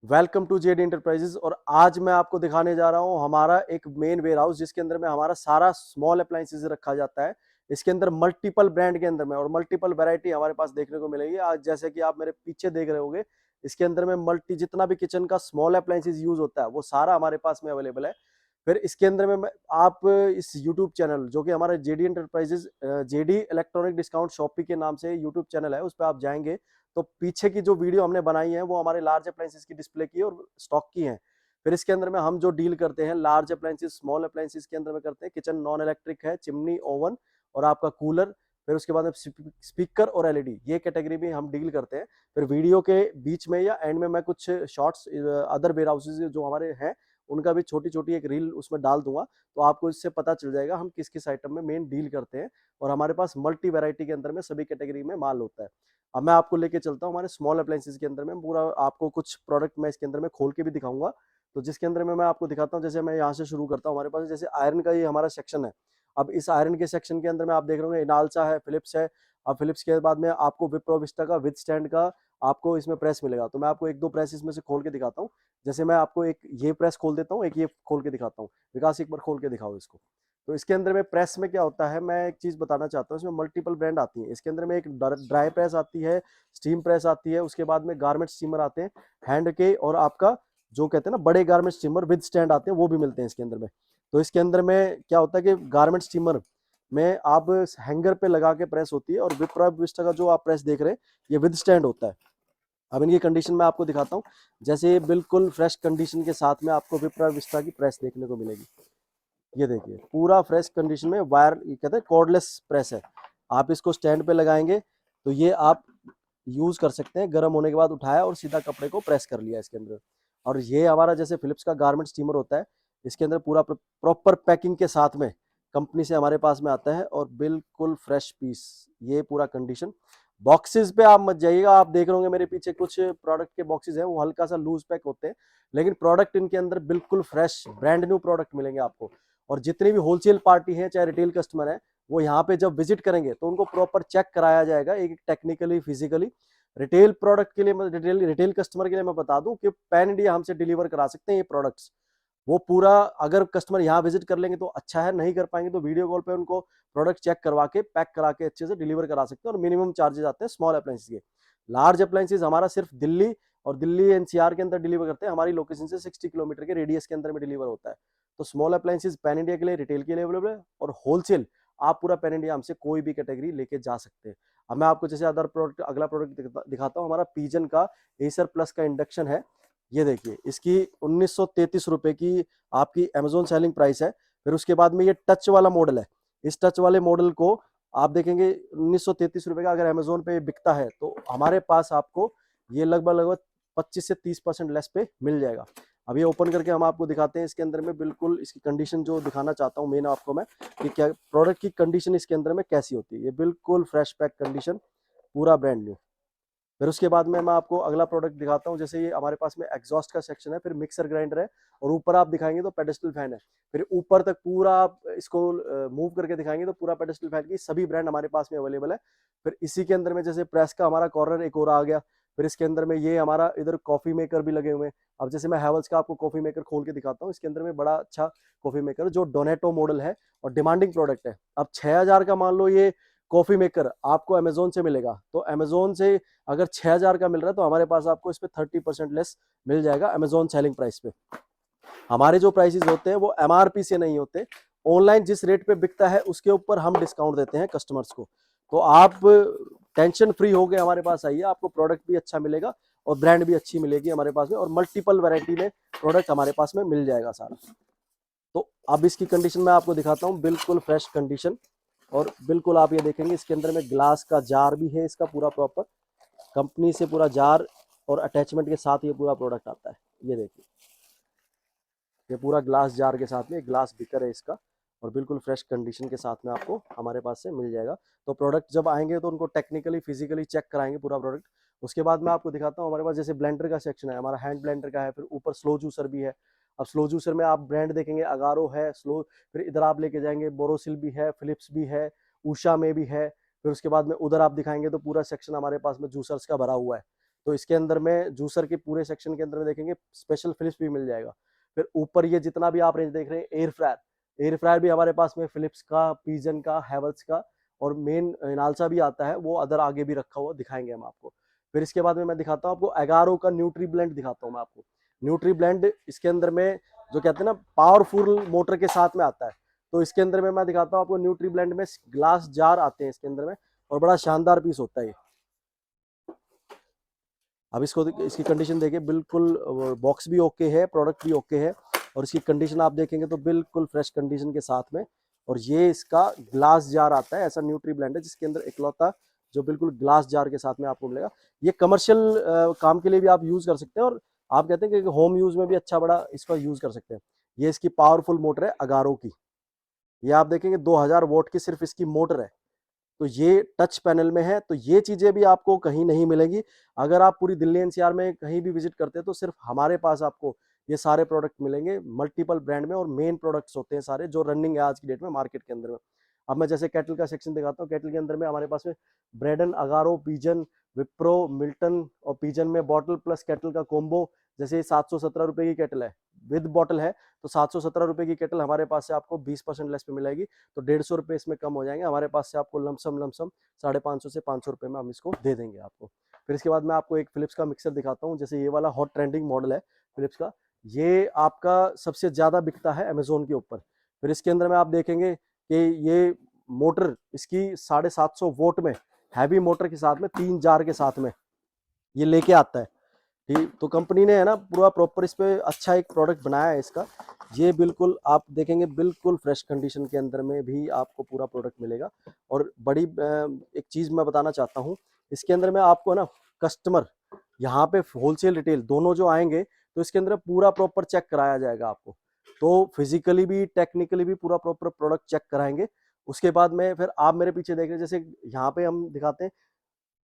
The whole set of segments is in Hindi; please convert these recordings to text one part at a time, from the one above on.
Welcome to JD enterprises. और आज मैं आपको दिखाने जा रहा हूं हमारा एक मेन वेयर हाउस जिसके अंदर में हमारा सारा स्मॉल अप्लायंसेज रखा जाता है। इसके अंदर मल्टीपल ब्रांड के अंदर में और मल्टीपल वैरायटी हमारे पास देखने को मिलेगी। आज जैसे कि आप मेरे पीछे देख रहे होंगे, इसके अंदर में मल्टी जितना भी किचन का स्मॉल अप्लायंसेज यूज होता है वो सारा हमारे पास में अवेलेबल है। फिर इसके अंदर में आप इस यूट्यूब चैनल जो कि हमारा JD enterprises JD electronic discount shoppy के नाम से यूट्यूब चैनल है, उस पर आप जाएंगे तो पीछे की जो वीडियो हमने बनाई है वो हमारे लार्ज अप्लायंसेस की डिस्प्ले की और स्टॉक की है। फिर इसके अंदर में हम जो डील करते हैं लार्ज अप्लायंसेस स्मॉल अप्लायंसेस के अंदर में करते हैं। किचन नॉन इलेक्ट्रिक है, चिमनी, ओवन और आपका कूलर। फिर उसके बाद में स्पीकर और एलईडी, ये कैटेगरी भी हम डील करते हैं। फिर वीडियो के बीच में या एंड में मैं कुछ शॉर्ट्स अदर वेयर हाउसेज जो हमारे हैं उनका भी छोटी छोटी एक रील उसमें डाल दूंगा, तो आपको इससे पता चल जाएगा हम किस किस आइटम में मेन डील करते हैं। और हमारे पास मल्टी वैरायटी के अंदर में सभी कैटेगरी में माल होता है। अब मैं आपको लेके चलता हूँ हमारे स्मॉल अप्लायंसेस के अंदर में। पूरा आपको कुछ प्रोडक्ट मैं इसके अंदर में खोल के भी दिखाऊंगा। तो जिसके अंदर में मैं आपको दिखाता हूँ, जैसे मैं यहाँ से शुरू करता हूँ। हमारे पास जैसे आयरन का ये हमारा सेक्शन है। अब इस आयरन के सेक्शन के अंदर में आप देख रहे होंगे इनालसा है, फिलिप्स है। अब फिलिप्स के बाद में आपको विप्रो विस्टा का विद स्टैंड का आपको इसमें प्रेस मिलेगा। तो मैं आपको एक दो प्रेस इसमें से खोल के दिखाता हूँ। जैसे मैं आपको एक ये प्रेस खोल देता हूँ, एक ये खोल के दिखाता हूँ। विकास एक बार खोल के दिखाओ इसको। तो इसके अंदर में प्रेस में क्या होता है, मैं एक चीज बताना चाहता हूँ। इसमें मल्टीपल ब्रांड आती है। इसके अंदर में एक ड्राई प्रेस आती है, स्टीम प्रेस आती है, उसके बाद में गारमेंट स्टीमर आते हैं हैंड के, और आपका जो कहते हैं ना बड़े गारमेंट स्टीमर विद स्टैंड आते हैं वो भी मिलते हैं इसके अंदर में। तो इसके अंदर में क्या होता है कि गारमेंट स्टीमर में आप हैंगर पे लगा के प्रेस होती है, और विप्रो विस्टा का जो आप प्रेस देख रहे हैं ये विद स्टैंड होता है। अब इनकी कंडीशन मैं आपको दिखाता हूँ। जैसे ये बिल्कुल फ्रेश कंडीशन के साथ में आपको विप्रो विस्टा की प्रेस देखने को मिलेगी। ये देखिए पूरा फ्रेश कंडीशन में वायर, ये कहते हैं कॉर्डलेस प्रेस है। आप इसको स्टैंड पे लगाएंगे तो ये आप यूज कर सकते हैं। गर्म होने के बाद उठाया और सीधा कपड़े को प्रेस कर लिया इसके अंदर। और ये हमारा जैसे फिलिप्स का गारमेंट स्टीमर होता है, इसके अंदर पूरा प्रॉपर पैकिंग के साथ में कंपनी से हमारे पास में आता है, और बिल्कुल फ्रेश पीस। ये पूरा कंडीशन। बॉक्सेस पे आप मत जाइएगा। आप देख रहे होंगे मेरे पीछे कुछ प्रोडक्ट के बॉक्सेस हैं, वो हल्का सा लूज पैक होते हैं, लेकिन प्रोडक्ट इनके अंदर बिल्कुल फ्रेश ब्रांड न्यू प्रोडक्ट मिलेंगे आपको। और जितनी भी होलसेल पार्टी है चाहे रिटेल कस्टमर है, वो यहाँ पे जब विजिट करेंगे तो उनको प्रॉपर चेक कराया जाएगा, एक टेक्निकली फिजिकली। रिटेल प्रोडक्ट के लिए रिटेल कस्टमर के लिए मैं बता दूं कि पैन इंडिया हमसे डिलीवर करा सकते हैं ये प्रोडक्ट्स। वो पूरा अगर कस्टमर यहाँ विजिट कर लेंगे तो अच्छा है, नहीं कर पाएंगे तो वीडियो कॉल पे उनको प्रोडक्ट चेक करवा के पैक करा के अच्छे से डिलीवर करा सकते हैं। और मिनिमम चार्जेस आते हैं स्मॉल अप्लायंसेस के। लार्ज अप्लायंसेस हमारा सिर्फ दिल्ली और दिल्ली एनसीआर के अंदर डिलीवर करते हैं। हमारी लोकेशन से 60 किलोमीटर के रेडियस के अंदर में डिलीवर होता है। तो स्मॉल अप्लायंसेस पैन इंडिया के लिए, रिटेल के लिए अवेलेबल है, और होलसेल आप पूरा पैन इंडिया हमसे कोई भी कैटेगरी लेके जा सकते हैं। अब मैं आपको जैसे अदर प्रोडक्ट, अगला प्रोडक्ट दिखाता हूँ। हमारा पीजन का एसर प्लस का इंडक्शन है। ये देखिए इसकी 1933 रुपए की आपकी अमेजोन सेलिंग प्राइस है। फिर उसके बाद में ये टच वाला मॉडल है। इस टच वाले मॉडल को आप देखेंगे 1933 रुपए का अगर अमेजोन पे बिकता है, तो हमारे पास आपको ये लगभग लगभग 25 से 30% लेस पे मिल जाएगा। अब ये ओपन करके हम आपको दिखाते हैं। इसके अंदर में बिल्कुल इसकी कंडीशन जो दिखाना चाहता हूँ मेन आपको मैं, कि क्या प्रोडक्ट की कंडीशन इसके अंदर में कैसी होती है। ये बिल्कुल फ्रेश पैक कंडीशन, पूरा ब्रांड न्यू। फिर उसके बाद में मैं आपको अगला प्रोडक्ट दिखाता हूँ। जैसे ये हमारे पास में एग्जॉस्ट का सेक्शन है, फिर मिक्सर ग्राइंडर है, और ऊपर आप दिखाएंगे तो पेडेस्टल फैन है। फिर ऊपर तक पूरा आप इसको मूव करके दिखाएंगे तो पूरा पेडेस्टल फैन की सभी ब्रांड हमारे पास में अवेलेबल है। फिर इसी के अंदर में जैसे प्रेस का हमारा कॉर्नर एक और आ गया। फिर इसके अंदर में ये हमारा इधर कॉफी मेकर भी लगे हुए हैं। अब जैसे मैं हैवल्स का आपको कॉफी मेकर खोल के दिखाता हूँ। इसके अंदर में बड़ा अच्छा कॉफी मेकर जो डोनेटो मॉडल है और डिमांडिंग प्रोडक्ट है। अब 6000 का मान लो ये कॉफी मेकर आपको अमेजोन से मिलेगा, तो अमेजोन से अगर 6000 का मिल रहा है तो हमारे पास आपको इस पे 30% लेस मिल जाएगा अमेजोन सेलिंग प्राइस पे। हमारे जो प्राइसेस होते हैं वो एमआरपी से नहीं होते। ऑनलाइन जिस रेट पे बिकता है उसके ऊपर हम डिस्काउंट देते हैं कस्टमर्स को। तो आप टेंशन फ्री हो गए हमारे पास आइए, आपको प्रोडक्ट भी अच्छा मिलेगा और ब्रांड भी अच्छी मिलेगी हमारे पास में, और मल्टीपल वैरायटी में प्रोडक्ट हमारे पास में मिल जाएगा सारा। तो अब इसकी कंडीशन मैं आपको दिखाता हूँ, बिल्कुल फ्रेश कंडीशन। और बिल्कुल आप ये देखेंगे इसके अंदर में ग्लास का जार भी है, इसका पूरा प्रॉपर कंपनी से पूरा जार और अटैचमेंट के साथ ये पूरा प्रोडक्ट आता है। ये देखिए ये पूरा ग्लास जार के साथ में ग्लास बिकर है इसका, और बिल्कुल फ्रेश कंडीशन के साथ में आपको हमारे पास से मिल जाएगा। तो प्रोडक्ट जब आएंगे तो उनको टेक्निकली फिजिकली चेक कराएंगे पूरा प्रोडक्ट। उसके बाद मैं आपको दिखाता हूँ हमारे पास जैसे ब्लेंडर का सेक्शन है, हमारा हैंड ब्लेंडर का है, फिर ऊपर स्लो जूसर भी है। अब स्लो जूसर में आप ब्रांड देखेंगे अगारो है, स्लो, फिर इधर आप लेके जाएंगे बोरोसिल भी है, फिलिप्स भी है, उषा में भी है। फिर उसके बाद में उधर आप दिखाएंगे तो पूरा सेक्शन हमारे पास में जूसर्स का भरा हुआ है। तो इसके अंदर में जूसर के पूरे सेक्शन के अंदर में देखेंगे स्पेशल फिलिप्स भी मिल जाएगा। फिर ऊपर ये जितना भी आप रेंज देख रहे हैं एयर फ्रायर भी हमारे पास में फिलिप्स का, पिजन का, हैवेल्स का, और मेन नालसा भी आता है, वो अदर आगे भी रखा हुआ दिखाएंगे हम आपको। फिर इसके बाद में मैं दिखाता हूँ आपको एगारो का न्यूट्री ब्लेंड दिखाता हूँ मैं आपको। न्यूट्री ब्लेंड इसके अंदर में जो कहते हैं ना पावरफुल मोटर के साथ में आता है, तो इसके अंदर में मैं दिखाता हूँ आपको। न्यूट्री ब्लेंड में ग्लास जार आते हैं इसके अंदर में, और बड़ा शानदार पीस होता है ये। अब इसको इसकी कंडीशन देखिए, बिल्कुल बॉक्स भी ओके है, प्रोडक्ट भी ओके है, और इसकी कंडीशन आप देखेंगे तो बिल्कुल फ्रेश कंडीशन के साथ में। और ये इसका ग्लास जार आता है, ऐसा न्यूट्री ब्लेंड है जिसके अंदर इकलौता जो बिल्कुल ग्लास जार के साथ में आपको मिलेगा। ये कमर्शियल काम के लिए भी आप यूज कर सकते हैं, और आप कहते हैं कि होम यूज में भी अच्छा बड़ा इसका यूज कर सकते हैं। ये इसकी पावरफुल मोटर है अगारो की, ये आप देखेंगे 2000 वोल्ट की सिर्फ इसकी मोटर है। तो ये टच पैनल में है, तो ये चीजें भी आपको कहीं नहीं मिलेंगी। अगर आप पूरी दिल्ली एनसीआर में कहीं भी विजिट करते हैं तो सिर्फ हमारे पास आपको ये सारे प्रोडक्ट मिलेंगे मल्टीपल ब्रांड में, और मेन प्रोडक्ट्स होते हैं सारे जो रनिंग है आज की डेट में मार्केट के अंदर में। अब मैं जैसे कैटल का सेक्शन दिखाता हूँ। कैटल के अंदर में हमारे पास में Brayden, Agaro, Pigeon, Wipro, Milton, और पिजन में बॉटल प्लस कैटल का कॉम्बो। जैसे 717 रुपए की कैटल है, विद बॉटल है, तो 717 रुपए की कैटल हमारे पास से आपको 20% लेस पे मिलेगी, तो 150 रुपए इसमें कम हो जाएंगे हमारे पास से। आपको लमसम 550 से 500 रुपए में हम इसको दे देंगे आपको। फिर इसके बाद मैं आपको एक फिलिप्स का मिक्सर दिखाता हूँ। जैसे ये वाला हॉट ट्रेंडिंग मॉडल है फिलिप्स का, ये आपका सबसे ज्यादा बिकता है अमेजोन के ऊपर। फिर इसके अंदर में आप देखेंगे कि ये मोटर इसकी 750 वोट में हैवी मोटर के साथ में 3 जार के साथ में ये लेके आता है। ठीक, तो कंपनी ने है ना पूरा प्रॉपर इस पे अच्छा एक प्रोडक्ट बनाया है इसका। ये बिल्कुल आप देखेंगे बिल्कुल फ्रेश कंडीशन के अंदर में भी आपको पूरा प्रोडक्ट मिलेगा। और बड़ी एक चीज मैं बताना चाहता हूँ, इसके अंदर में आपको ना कस्टमर यहाँ पे होलसेल रिटेल दोनों जो आएंगे तो इसके अंदर पूरा प्रॉपर चेक कराया जाएगा आपको। तो फिजिकली भी टेक्निकली भी पूरा प्रॉपर प्रोडक्ट चेक कराएंगे। उसके बाद में फिर आप मेरे पीछे देख रहे हैं, जैसे यहाँ पे हम दिखाते हैं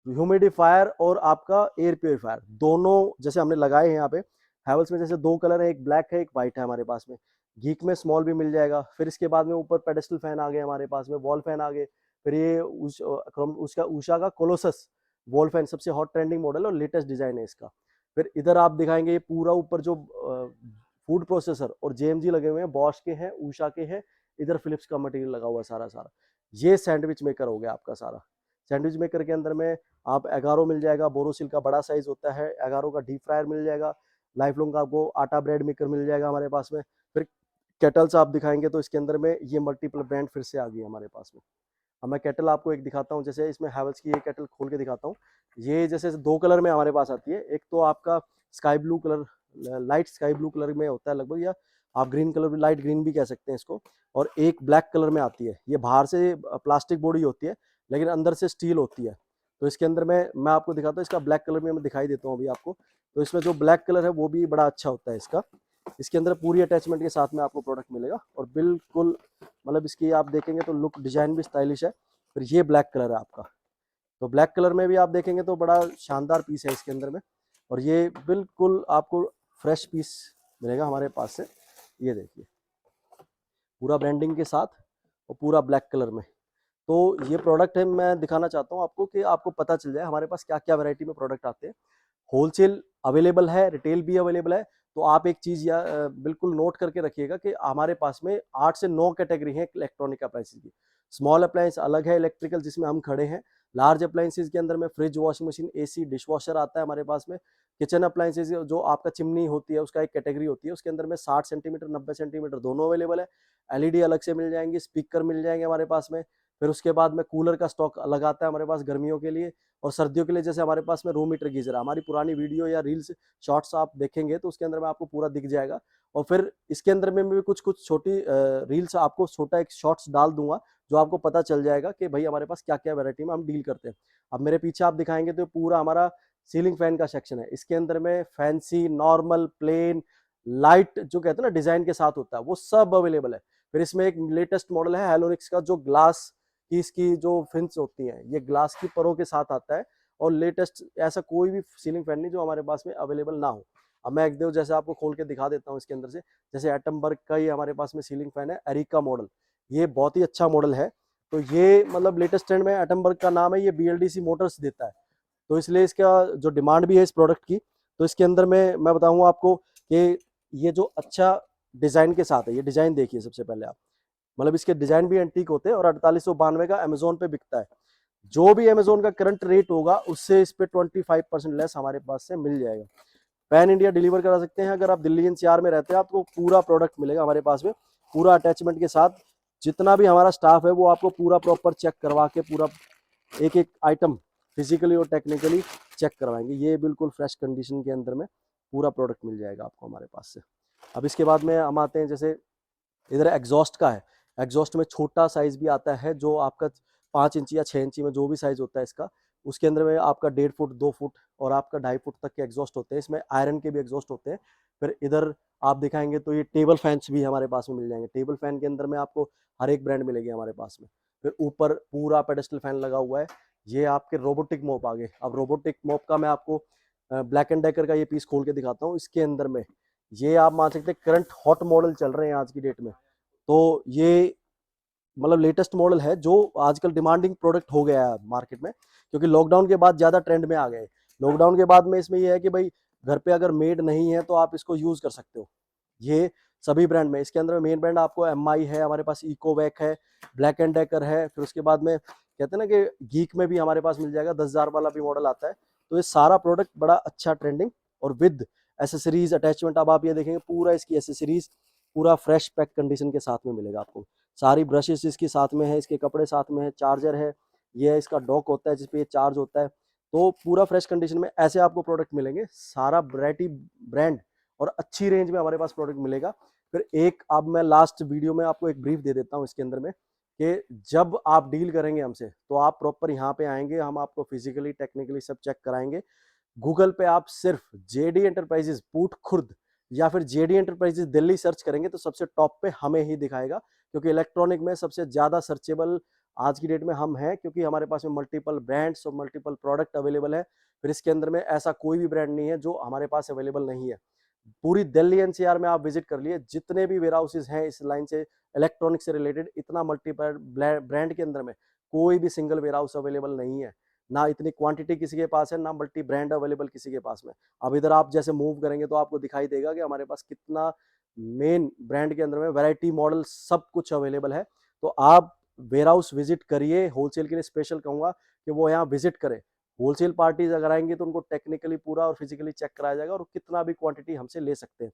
ह्यूमिडिफायर और आपका एयर प्योरीफायर दोनों जैसे हमने लगाए हैं यहाँ पे। हैवल्स में जैसे 2 कलर है, एक ब्लैक है एक वाइट है हमारे पास में। गीक में स्मॉल भी मिल जाएगा। फिर इसके बाद में ऊपर पेडेस्टल फैन आ गए हमारे पास में, वॉल फैन आ गए। फिर ये उसका उषा का कोलोसस वॉल फैन सबसे हॉट ट्रेंडिंग मॉडल और लेटेस्ट डिजाइन है इसका। फिर इधर आप दिखाएंगे ये पूरा ऊपर जो फूड प्रोसेसर और जेएमजी लगे हुए हैं, बॉश के हैं, उषा के हैं। इधर फिलिप्स का मटेरियल लगा हुआ है सारा सारा। ये सैंडविच मेकर हो गया आपका सारा। सैंडविच मेकर के अंदर में आप एगारो मिल जाएगा, बोरोसिल का बड़ा साइज होता है, एगारो का डीप फ्रायर मिल जाएगा, लाइफ लॉन्ग का आपको आटा ब्रेड मेकर मिल जाएगा हमारे पास में। फिर केटल्स आप दिखाएंगे तो इसके अंदर में ये मल्टीपल ब्रांड फिर से आ गई हमारे पास में। अब मैं केटल आपको एक दिखाता हूँ, जैसे इसमें हैवेल्स की ये केटल खोल के दिखाता हूँ। ये जैसे 2 कलर में हमारे पास आती है, एक तो आपका sky blue colour, light sky blue colour में होता है लगभग, या आप ग्रीन कलर भी, लाइट ग्रीन भी कह सकते हैं इसको, और एक ब्लैक कलर में आती है। ये बाहर से प्लास्टिक बॉडी होती है लेकिन अंदर से स्टील होती है। तो इसके अंदर में मैं आपको दिखाता हूँ, इसका ब्लैक कलर में मैं दिखाई देता हूँ अभी आपको। तो इसमें जो ब्लैक कलर है वो भी बड़ा अच्छा होता है इसका। इसके अंदर पूरी अटैचमेंट के साथ में आपको प्रोडक्ट मिलेगा, और बिल्कुल मतलब इसकी आप देखेंगे तो लुक डिजाइन भी स्टाइलिश है। फिर ये ब्लैक कलर है आपका, तो ब्लैक कलर में भी आप देखेंगे तो बड़ा शानदार पीस है इसके अंदर में। और ये बिल्कुल आपको फ्रेश पीस मिलेगा हमारे पास से। ये देखिए पूरा ब्रांडिंग के साथ और पूरा ब्लैक कलर में। तो ये प्रोडक्ट है, मैं दिखाना चाहता हूँ आपको कि आपको पता चल जाए हमारे पास क्या क्या वैरायटी में प्रोडक्ट आते हैं। होलसेल अवेलेबल है, रिटेल भी अवेलेबल है। तो आप एक चीज या बिल्कुल नोट करके रखिएगा कि हमारे पास में 8 से 9 कैटेगरी है इलेक्ट्रॉनिक अप्लायंसेस की। स्मॉल अप्लायंस अलग है इलेक्ट्रिकल जिसमें हम खड़े हैं। लार्ज अप्लायंसेस के अंदर में fridge, washing machine, AC, dish washer आता है हमारे पास में। किचन अप्लायंसेस जो आपका चिमनी होती है उसका एक कैटेगरी होती है, उसके अंदर में 60 सेंटीमीटर 90 सेंटीमीटर दोनों अवेलेबल है। एलईडी अलग से मिल जाएंगी, स्पीकर मिल जाएंगे हमारे पास में। फिर उसके बाद में कूलर का स्टॉक अलग आता है हमारे पास गर्मियों के लिए, और सर्दियों के लिए जैसे हमारे पास में रूम हीटर गीजर है। हमारी पुरानी वीडियो या रील्स शॉर्ट्स आप देखेंगे तो उसके अंदर में आपको पूरा दिख जाएगा। और फिर इसके अंदर में भी कुछ कुछ छोटी रील्स आपको छोटा एक शॉर्ट्स डाल दूंगा जो आपको पता चल जाएगा कि भाई हमारे पास क्या क्या वैरायटी में हम डील करते हैं। अब मेरे पीछे आप दिखाएंगे तो पूरा हमारा सीलिंग फैन का सेक्शन है। इसके अंदर में फैंसी, नॉर्मल, प्लेन, लाइट जो कहते हैं ना डिजाइन के साथ होता है वो सब अवेलेबल है। फिर इसमें एक लेटेस्ट मॉडल है हेलोनिक्स का, जो ग्लास की इसकी जो फिन्स होती हैं ये ग्लास की परों के साथ आता है। और लेटेस्ट ऐसा कोई भी सीलिंग फैन नहीं जो हमारे पास में अवेलेबल ना हो। अब मैं एक दो जैसे आपको खोल के दिखा देता हूँ इसके अंदर से। जैसे एटमबर्ग का ही हमारे पास में सीलिंग फैन है, एरिका मॉडल। ये बहुत ही अच्छा मॉडल है। तो ये मतलब लेटेस्ट ट्रेंड में एटमबर्ग का नाम है, ये बीएलडीसी मोटर्स देता है। तो इसलिए इसका जो डिमांड भी है इस प्रोडक्ट की। तो इसके अंदर में मैं बताऊंगा आपको कि ये जो अच्छा डिजाइन के साथ है, ये डिजाइन देखिए सबसे पहले आप, मतलब इसके डिजाइन भी एंटीक होते हैं और 4892 का अमेजोन पे बिकता है। जो भी अमेजोन का करंट रेट होगा उससे इस पे 25% लेस हमारे पास से मिल जाएगा। पैन इंडिया डिलीवर करा सकते हैं। अगर आप दिल्ली एनसीआर में रहते हैं आपको पूरा प्रोडक्ट मिलेगा हमारे पास में, पूरा अटैचमेंट के साथ। जितना भी हमारा स्टाफ है वो आपको पूरा प्रॉपर चेक करवा के पूरा एक एक आइटम फिजिकली और टेक्निकली चेक करवाएंगे। ये बिल्कुल फ्रेश कंडीशन के अंदर में पूरा प्रोडक्ट मिल जाएगा आपको हमारे पास से। अब इसके बाद में हम आते हैं, जैसे इधर एग्जॉस्ट का है। एग्जॉस्ट में छोटा साइज भी आता है जो आपका 5 इंची या 6 इंची में जो भी साइज होता है इसका, उसके अंदर में आपका 1.5 फुट 2 फुट और आपका 2.5 फुट तक के एग्जॉस्ट होते हैं। इसमें आयरन के भी एग्जॉस्ट होते हैं। फिर इधर आप दिखाएंगे तो ये टेबल फैंस भी हमारे पास में मिल जाएंगे। टेबल फैन के अंदर में आपको हर एक ब्रांड मिलेगी हमारे पास में। फिर ऊपर पूरा पेडेस्टल फैन लगा हुआ है। ये आपके रोबोटिक मोप आ गए। अब रोबोटिक मोप का मैं आपको ब्लैक एंड डेकर का ये पीस खोल के दिखाता हूँ। इसके अंदर में ये आप मान सकते हैं करंट हॉट मॉडल चल रहे हैं आज की डेट में। तो ये मतलब लेटेस्ट मॉडल है जो आजकल डिमांडिंग प्रोडक्ट हो गया है मार्केट में, क्योंकि लॉकडाउन के बाद ज्यादा ट्रेंड में आ गए। लॉकडाउन के बाद में इसमें ये है कि भाई घर पे अगर मेड नहीं है तो आप इसको यूज कर सकते हो। ये सभी ब्रांड में, इसके अंदर मेन ब्रांड आपको एमआई है, हमारे पास इकोवैक है, ब्लैक एंड डेकर है। फिर उसके बाद में कहते हैं ना कि गीक में भी हमारे पास मिल जाएगा, 10,000 वाला भी मॉडल आता है। तो ये सारा प्रोडक्ट बड़ा अच्छा ट्रेंडिंग और विद एसेसरीज अटैचमेंट। अब आप ये देखेंगे पूरा इसकी एसेसरीज पूरा फ्रेश पैक कंडीशन के साथ में मिलेगा आपको। सारी ब्रशेस इसकी साथ में है, इसके कपड़े साथ में है, चार्जर है, ये इसका डॉक होता है जिसपे ये चार्ज होता है। तो पूरा फ्रेश कंडीशन में ऐसे आपको प्रोडक्ट मिलेंगे। सारा वैरायटी ब्रांड और अच्छी रेंज में हमारे पास प्रोडक्ट मिलेगा। फिर एक अब मैं लास्ट वीडियो में आपको एक ब्रीफ दे देता हूँ इसके अंदर में कि जब आप डील करेंगे हमसे तो आप प्रॉपर यहाँ पे आएंगे, हम आपको फिजिकली टेक्निकली सब चेक कराएंगे। गूगल पे आप सिर्फ जेडी एंटरप्राइजेज पूट खुर्द या फिर जेडी एंटरप्राइजेज दिल्ली सर्च करेंगे तो सबसे टॉप पे हमें ही दिखाएगा, क्योंकि इलेक्ट्रॉनिक में सबसे ज्यादा सर्चेबल आज की डेट में हम हैं, क्योंकि हमारे पास में मल्टीपल ब्रांड्स और मल्टीपल प्रोडक्ट अवेलेबल है। फिर इसके अंदर में ऐसा कोई भी ब्रांड नहीं है जो हमारे पास अवेलेबल नहीं है। पूरी दिल्ली एनसीआर में आप विजिट कर लिए, जितने भी वेयर हाउसेज हैं इस लाइन से इलेक्ट्रॉनिक से रिलेटेड, इतना मल्टीपल ब्रांड के अंदर में कोई भी सिंगल वेयर हाउस अवेलेबल नहीं है। ना इतनी क्वांटिटी किसी के पास है, ना मल्टी ब्रांड अवेलेबल किसी के पास में। अब इधर आप जैसे मूव करेंगे तो आपको दिखाई देगा कि हमारे पास कितना मेन ब्रांड के अंदर में वैरायटी मॉडल सब कुछ अवेलेबल है। तो आप वेयर हाउस विजिट करिए। होलसेल के लिए स्पेशल कहूंगा कि वो यहाँ विजिट करें। होलसेल पार्टीज अगर आएंगे तो उनको टेक्निकली पूरा और फिजिकली चेक कराया जाएगा और कितना भी क्वांटिटी हमसे ले सकते हैं।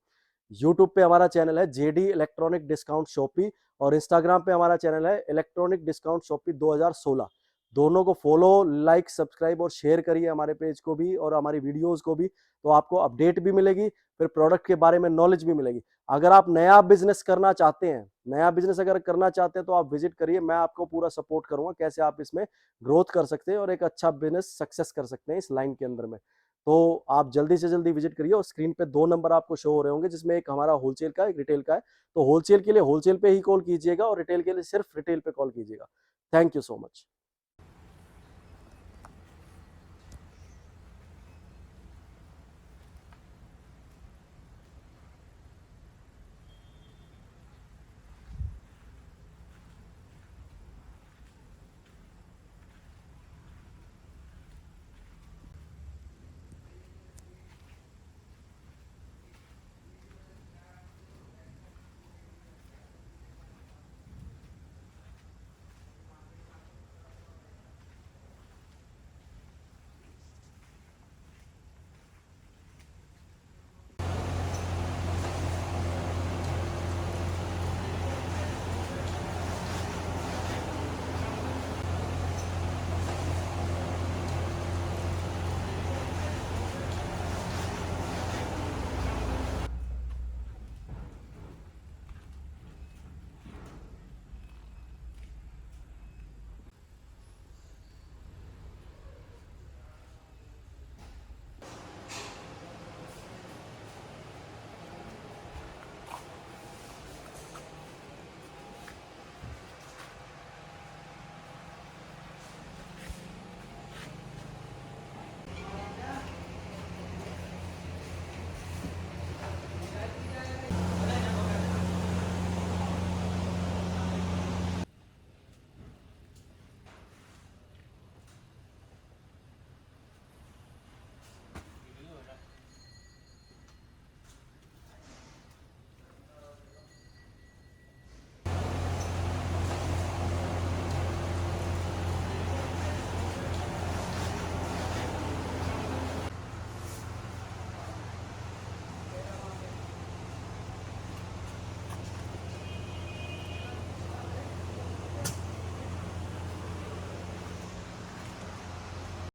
यूट्यूब पे हमारा चैनल है जेडी इलेक्ट्रॉनिक डिस्काउंट शॉपी और इंस्टाग्राम पे हमारा चैनल है इलेक्ट्रॉनिक डिस्काउंट शॉपी 2016। दोनों को फॉलो, लाइक, सब्सक्राइब और शेयर करिए हमारे पेज को भी और हमारी वीडियोस को भी, तो आपको अपडेट भी मिलेगी, फिर प्रोडक्ट के बारे में नॉलेज भी मिलेगी। अगर आप नया बिजनेस करना चाहते हैं, नया बिजनेस अगर करना चाहते हैं तो आप विजिट करिए, मैं आपको पूरा सपोर्ट करूंगा कैसे आप इसमें ग्रोथ कर सकते हैं और एक अच्छा बिजनेस सक्सेस कर सकते हैं इस लाइन के अंदर में। तो आप जल्दी से जल्दी विजिट करिए। और स्क्रीन पे 2 नंबर आपको शो हो रहे होंगे, जिसमें एक हमारा होलसेल का एक रिटेल का है। तो होलसेल के लिए होलसेल पे ही कॉल कीजिएगा और रिटेल के लिए सिर्फ रिटेल पे कॉल कीजिएगा। Thank you so much.